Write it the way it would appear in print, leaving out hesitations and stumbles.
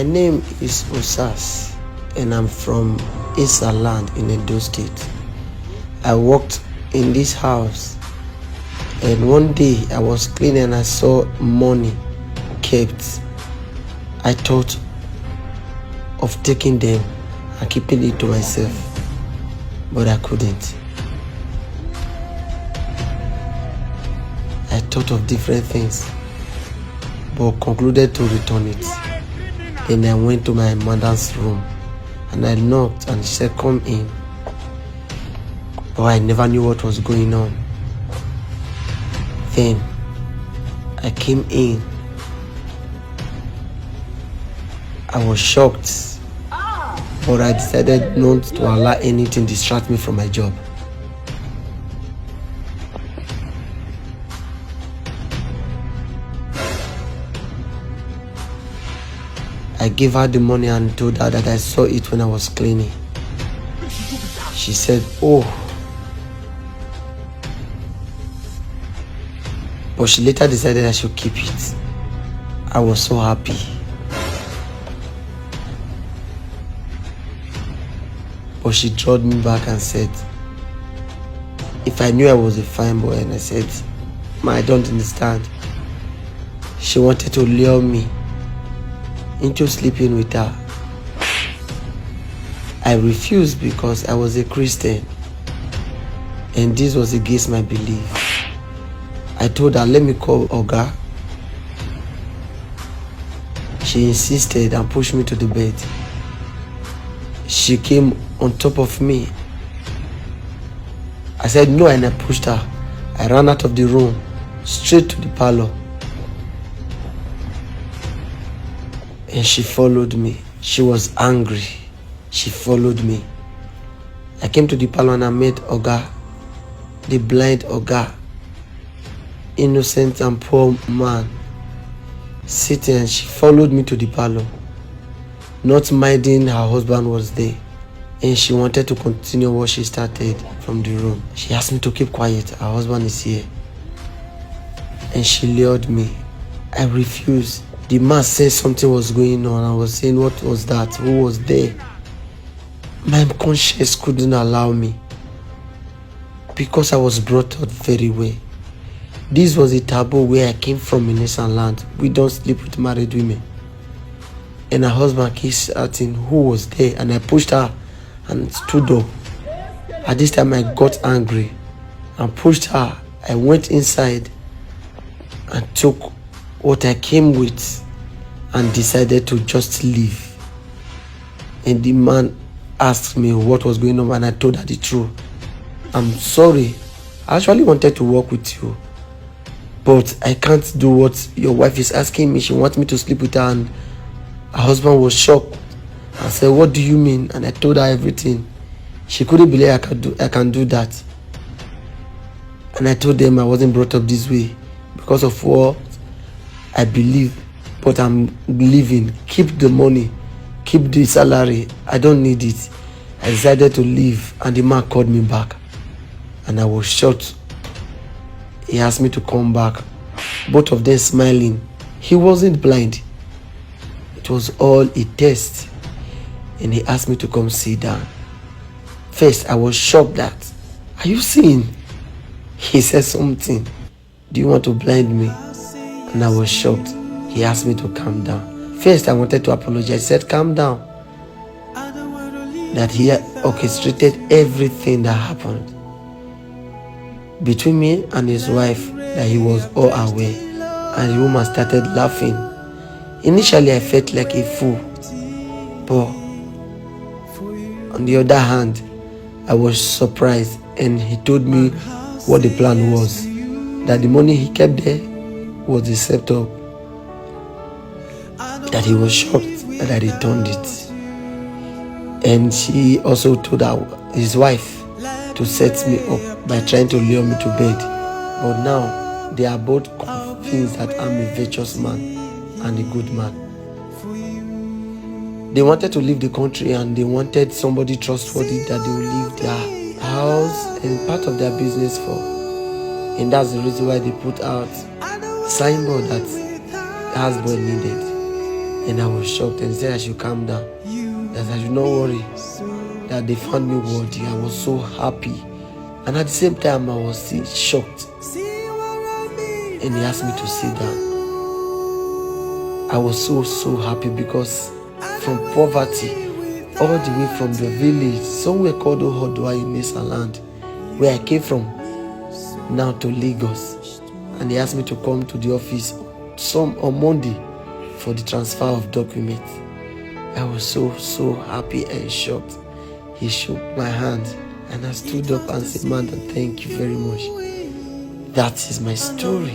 My name is Osas and I'm from Issa Land in Edo State. I worked in this house and one day I was cleaning and I saw money kept. I thought of taking them and keeping it to myself, but I couldn't. I thought of different things, but concluded to return it. Then I went to my mother's room and I knocked and she said, "Come in." But I never knew what was going on. Then I came in. I was shocked, but I decided not to allow anything distract me from my job. I gave her the money and told her that I saw it when I was cleaning. She said, "Oh." But she later decided I should keep it. I was so happy. But she drawed me back and said, if I knew I was a fine boy, and I said, "Ma, I don't understand." She wanted to lure me into sleeping with her. I refused because I was a Christian and this was against my belief. I told her, "Let me call Oga." She insisted and pushed me to the bed. She came on top of me. I said no and I pushed her. I ran out of the room, straight to the parlor. And she followed me. She was angry. She followed me. I came to the parlor and I met Oga, the blind Oga, innocent and poor man, sitting, and she followed me to the parlor, not minding her husband was there. And she wanted to continue what she started from the room. She asked me to keep quiet. Her husband is here. And she lured me. I refused. The man said something was going on. I was saying, what was that? Who was there? My conscience couldn't allow me because I was brought up very well. This was a taboo where I came from in Issa Land. We don't sleep with married women. And her husband keeps asking who was there, and I pushed her and stood up. At this time I got angry and pushed her. I went inside and took what I came with and decided to just leave. And the man asked me what was going on and I told her the truth. "I'm sorry, I actually wanted to work with you, but I can't do what your wife is asking me. She wants me to sleep with her." And her husband was shocked. I said, "What do you mean?" And I told her everything. She couldn't believe I can do that. And I told them I wasn't brought up this way because of what I believe, but I'm leaving. Keep the money, keep the salary. I don't need it. I decided to leave and the man called me back and I was shocked. He asked me to come back. Both of them smiling. He wasn't blind. It was all a test. And he asked me to come sit down. First, I was shocked that, "Are you seeing?" He said something. "Do you want to blind me?" And I was shocked. He asked me to calm down. First, I wanted to apologize. He said, "Calm down." That he had orchestrated everything that happened between me and his wife, that he was all aware. And the woman started laughing. Initially, I felt like a fool. But on the other hand, I was surprised, and he told me what the plan was. That the money he kept there was a setup. That he was shocked that I returned it. And she also told his wife to set me up by trying to lure me to bed. But now they are both convinced that I'm a virtuous man and a good man. They wanted to leave the country and they wanted somebody trustworthy that they will leave their house and part of their business for. And that's the reason why they put out signboard that houseboy needed. And I was shocked and said I should calm down, that I should not worry, that they found me worthy. I was so happy. And at the same time, I was still shocked. And he asked me to sit down. I was so happy because from poverty, all the way from the village, somewhere called Ohodua in Nesaland, where I came from, now to Lagos. And he asked me to come to the office on Monday for the transfer of documents. I was so happy and shocked. He shook my hand and I stood up and said, "Madam, thank you very much." That is my story.